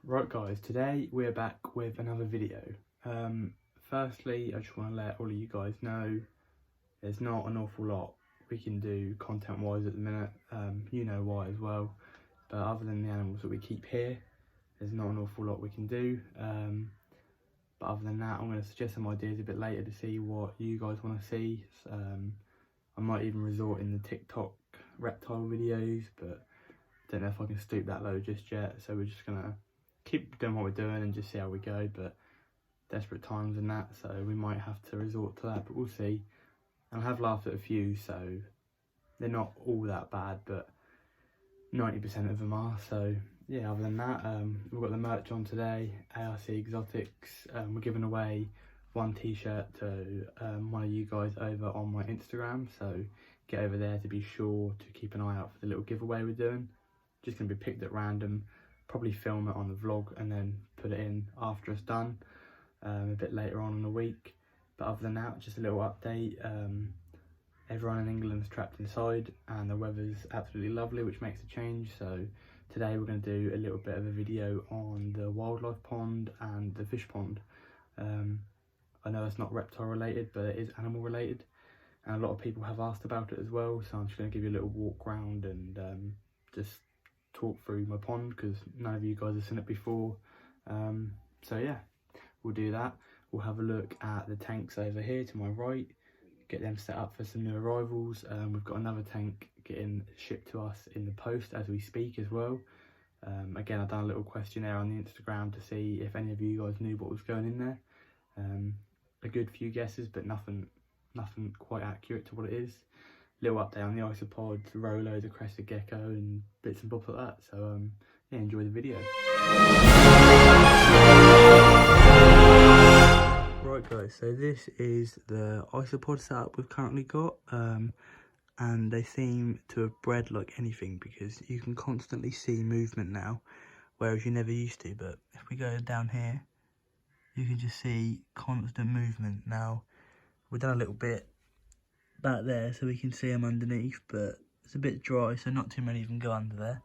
Right guys, today we're back with another video. Firstly, I just want to let all of you guys know there's not an awful lot we can do content wise at the minute. You know why as well, but other than the animals that we keep here, there's not an awful lot we can do. But other than that, I'm going to suggest some ideas a bit later to see what you guys want to see. I might even resort in the TikTok reptile videos, but I don't know if I can stoop that low just yet, so we're just going to keep doing what we're doing and just see how we go. But desperate times and that, so we might have to resort to that, but we'll see. And I have laughed at a few, so they're not all that bad, but 90% of them are. So yeah, other than that, we've got the merch on today, ARC Exotics. We're giving away one t-shirt to one of you guys over on my Instagram, so get over there to be sure to keep an eye out for the little giveaway we're doing. Just going to be picked at random, probably film it on the vlog and then put it in after it's done, a bit later on in the week. But other than that, just a little update. Everyone in England's trapped inside and the weather's absolutely lovely, which makes a change. So today we're going to do a little bit of a video on the wildlife pond and the fish pond. I know it's not reptile related, but it is animal related, and a lot of people have asked about it as well, so I'm just going to give you a little walk around and just talk through my pond, because none of you guys have seen it before. So yeah, we'll do that. We'll have a look at the tanks over here to my right, get them set up for some new arrivals. We've got another tank getting shipped to us in the post as we speak as well. Again, I've done a little questionnaire on the Instagram to see if any of you guys knew what was going in there. A good few guesses, but nothing quite accurate to what it is. Little update on the ISOPODS, Rolo, the crested gecko, and bits and bobs like that. So yeah, enjoy the video. Right guys, so this is the isopod setup we've currently got, and they seem to have bred like anything, because you can constantly see movement now, whereas you never used to. But if we go down here, you can just see constant movement. Now, we've done a little bit back there so we can see them underneath, but it's a bit dry, so not too many of them go under there.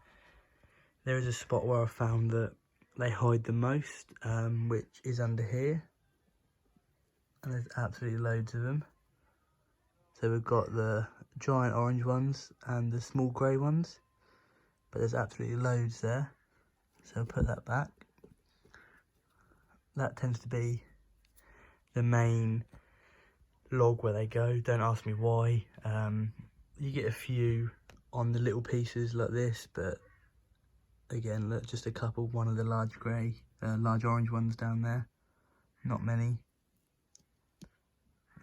There is a spot where I found that they hide the most, which is under here, and there's absolutely loads of them. So we've got the giant orange ones and the small grey ones, but there's absolutely loads there. So I'll put that back. That tends to be the main log where they go. Don't ask me why. You get a few on the little pieces like this, but again, look, just a couple. One of the large orange ones down there, not many.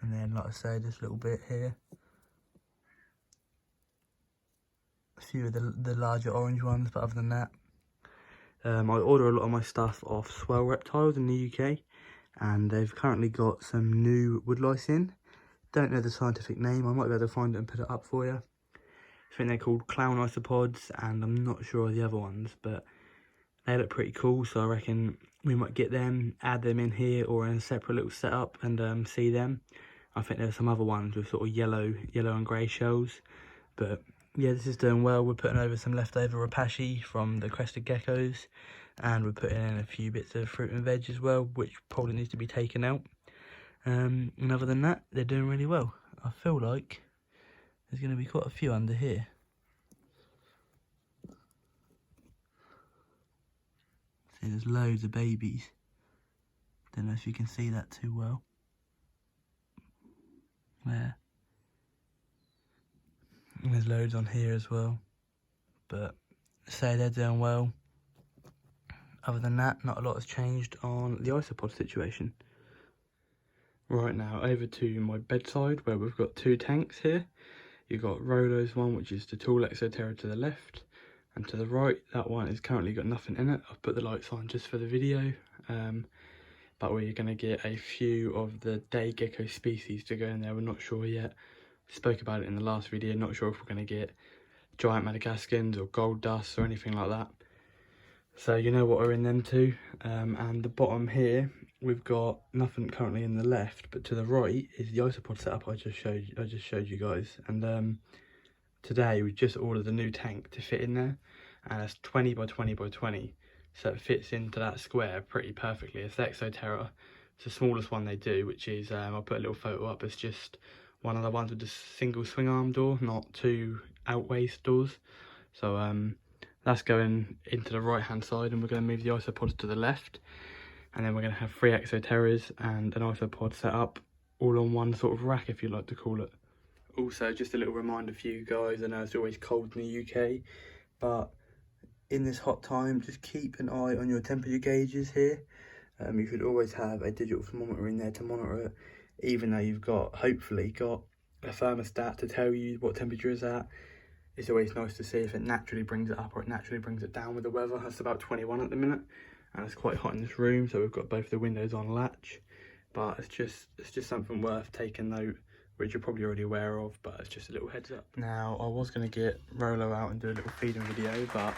And then, like I say, this little bit here, a few of the larger orange ones. But other than that, I order a lot of my stuff off Swell Reptiles in the UK, and they've currently got some new woodlice in. Don't know the scientific name. I might be able to find it and put it up for you. I think they're called clown isopods, and I'm not sure of the other ones, but they look pretty cool. So I reckon we might get them, add them in here or in a separate little setup, and see them. I think there's some other ones with sort of yellow and grey shells, but yeah, this is doing well. We're putting over some leftover rapashi from the crested geckos, and we're putting in a few bits of fruit and veg as well, which probably needs to be taken out. And other than that, they're doing really well. I feel like there's going to be quite a few under here. See, there's loads of babies. Don't know if you can see that too well. There. And there's loads on here as well. But say they're doing well. Other than that, not a lot has changed on the isopod situation. Right now, over to my bedside, where we've got two tanks here. You've got Rolo's one, which is the tall Exoterra to the left, and to the right, that one has currently got nothing in it. I've put the lights on just for the video, but we're going to get a few of the day gecko species to go in there. We're not sure yet. Spoke about it in the last video. Not sure if we're going to get giant Madagascans or gold dust or anything like that. So you know what are in them too. And the bottom here, we've got nothing currently in the left, but to the right is the isopod setup I just showed you guys. And today we just ordered a new tank to fit in there, and it's 20 by 20 by 20. so it fits into that square pretty perfectly. It's the Exoterra. It's the smallest one they do, which is, I'll put a little photo up, it's just one of the ones with the single swing arm door, not two outwaist doors. So that's going into the right hand side, and we're going to move the isopods to the left, and then we're going to have 3 Exoterras and an isopod set up all on one sort of rack, if you like to call it. Also, just a little reminder for you guys, I know it's always cold in the UK, but in this hot time, just keep an eye on your temperature gauges here. You should always have a digital thermometer in there to monitor it, even though you've hopefully got a thermostat to tell you what temperature is at. It's always nice to see if it naturally brings it up or it naturally brings it down with the weather. It's about 21 at the minute, and it's quite hot in this room, so we've got both the windows on latch. But it's just something worth taking note, which you're probably already aware of, but it's just a little heads up. Now, I was going to get Rolo out and do a little feeding video, but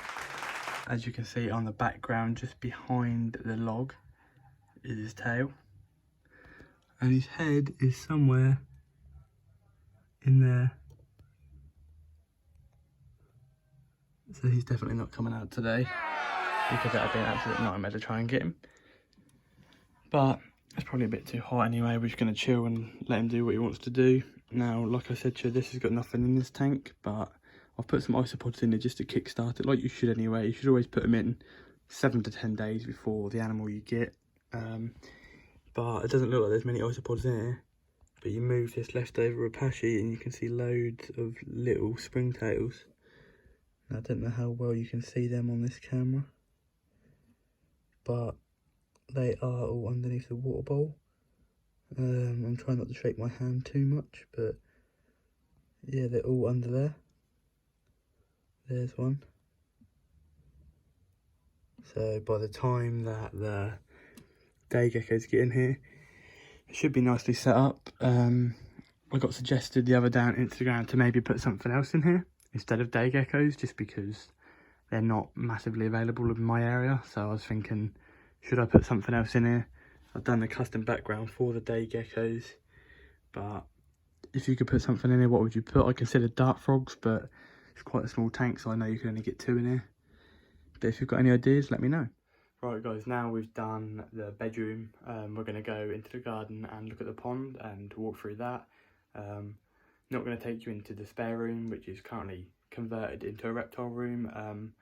as you can see on the background, just behind the log, is his tail. And his head is somewhere in there. So he's definitely not coming out today, because that would be an absolute nightmare to try and get him. But it's probably a bit too hot anyway. We're just going to chill and let him do what he wants to do. Now, like I said to you, this has got nothing in this tank, but I've put some isopods in there just to kickstart it, like you should anyway. You should always put them in 7 to 10 days before the animal you get. But it doesn't look like there's many isopods in here. But you move this leftover Apache and you can see loads of little springtails. I don't know how well you can see them on this camera, but they are all underneath the water bowl. I'm trying not to shake my hand too much, but yeah, they're all under there. There's one. So by the time that the day geckos get in here, it should be nicely set up. I got suggested the other day on Instagram to maybe put something else in here instead of day geckos, just because they're not massively available in my area. So I was thinking, should I put something else in here? I've done the custom background for the day geckos, but if you could put something in here, what would you put? I considered dart frogs, but it's quite a small tank, so I know you can only get 2 in here. But if you've got any ideas, let me know. Right guys, now we've done the bedroom, we're going to go into the garden and look at the pond and walk through that. Not going to take you into the spare room, which is currently converted into a reptile room.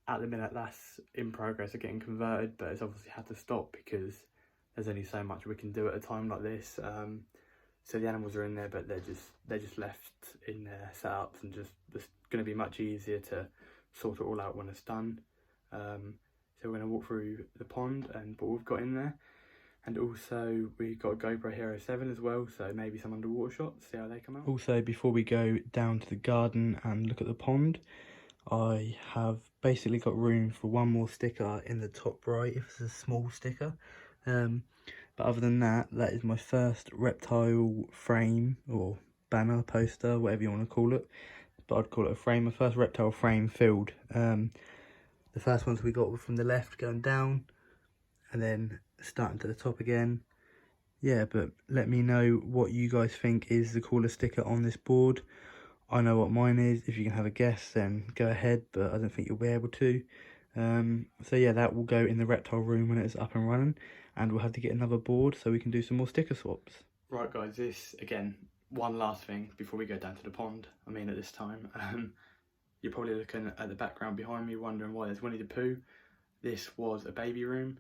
At the minute that's in progress of getting converted, but it's obviously had to stop because there's only so much we can do at a time like this. So the animals are in there, but they're just left in their setups, and it's going to be much easier to sort it all out when it's done. So we're going to walk through the pond and what we've got in there. And also we've got a GoPro Hero 7 as well, so maybe some underwater shots, see how they come out. Also, before we go down to the garden and look at the pond, I have basically got room for one more sticker in the top right, if it's a small sticker. But other than that, that is my first reptile frame or banner, poster, whatever you want to call it. But I'd call it a frame, my first reptile frame filled. The first ones we got were from the left going down and then starting to the top again. Yeah, but let me know what you guys think is the coolest sticker on this board. I know what mine is. If you can have a guess, then go ahead, but I don't think you'll be able to. So yeah, that will go in the reptile room when it's up and running, and we'll have to get another board so we can do some more sticker swaps. Right guys, this again, one last thing before we go down to the pond. I mean, at this time, you're probably looking at the background behind me wondering why there's Winnie the Pooh. This was a baby room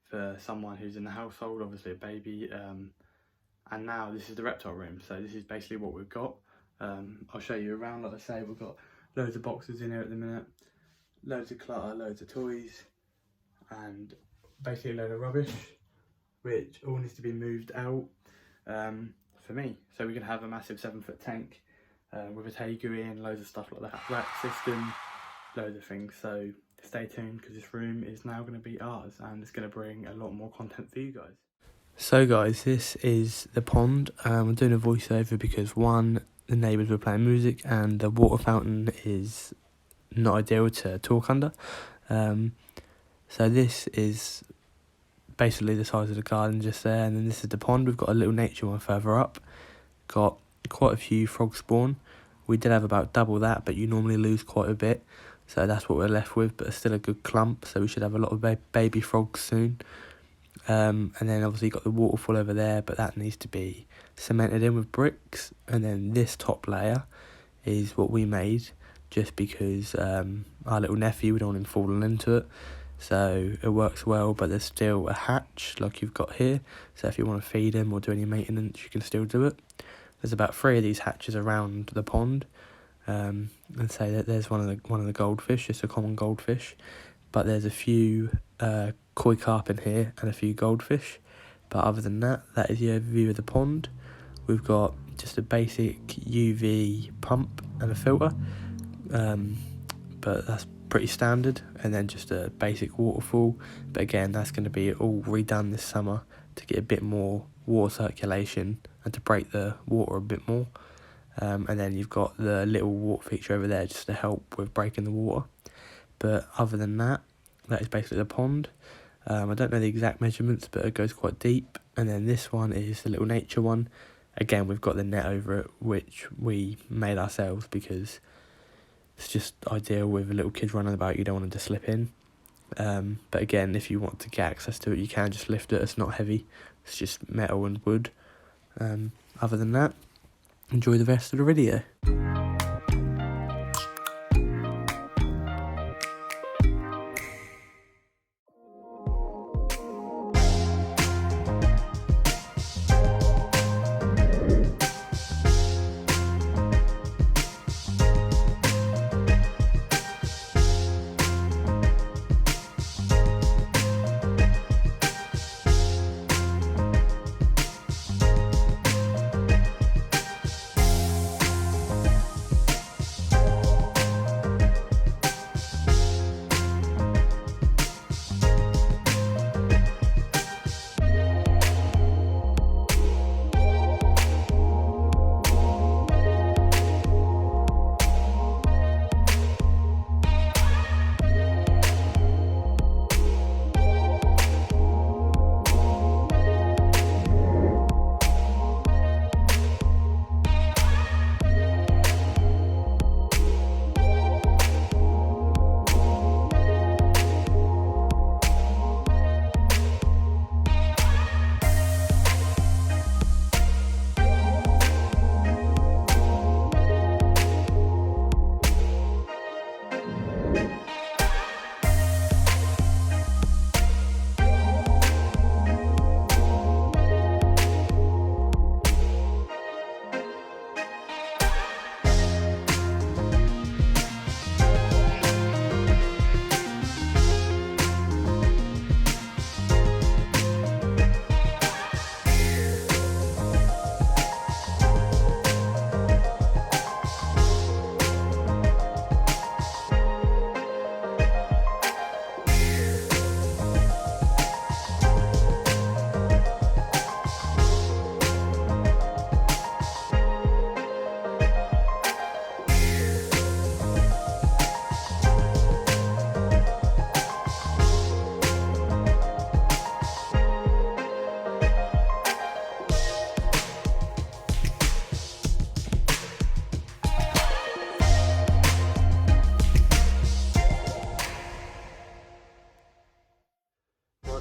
for someone who's in the household, obviously a baby, and now this is the reptile room, so this is basically what we've got. I'll show you around. Like I say, we've got loads of boxes in here at the minute, loads of clutter, loads of toys, and basically a load of rubbish, which all needs to be moved out for me, so we can have a massive 7-foot tank with a tegu in, loads of stuff like that, rack system, loads of things. So stay tuned, because this room is now going to be ours, and it's going to bring a lot more content for you guys. So guys, this is the pond. I'm doing a voiceover because one, the neighbours were playing music, and the water fountain is not ideal to talk under. So this is basically the size of the garden just there, and then this is the pond. We've got a little nature one further up. Got quite a few frog spawn. We did have about double that, but you normally lose quite a bit. so that's what we're left with, but it's still a good clump, so we should have a lot of baby frogs soon. And then obviously got the waterfall over there, but that needs to be cemented in with bricks. And then this top layer is what we made, just because our little nephew, we don't want him falling into it, so it works well. But there's still a hatch like you've got here, so if you want to feed him or do any maintenance, you can still do it. There's about 3 of these hatches around the pond, and say that there's one of the goldfish, just a common goldfish, but there's a few koi carp in here and a few goldfish. But other than that, that is the overview of the pond. We've got just a basic UV pump and a filter, but that's pretty standard, and then just a basic waterfall. But again, that's going to be all redone this summer to get a bit more water circulation and to break the water a bit more. And then you've got the little water feature over there just to help with breaking the water. But other than that, that is basically the pond. I don't know the exact measurements, but it goes quite deep. And then this one is the little nature one. Again, we've got the net over it, which we made ourselves because it's just ideal with little kids running about. You don't want them to slip in. But again, if you want to get access to it, you can just lift it. It's not heavy. It's just metal and wood. Other than that, enjoy the rest of the video.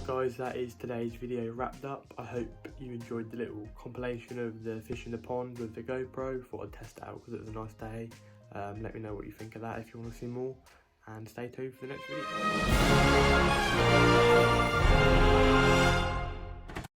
Guys, that is today's video wrapped up. I hope you enjoyed the little compilation of the fish in the pond with the GoPro. Thought I'd test it out because it was a nice day. Let me know what you think of that if you want to see more, and stay tuned for the next video.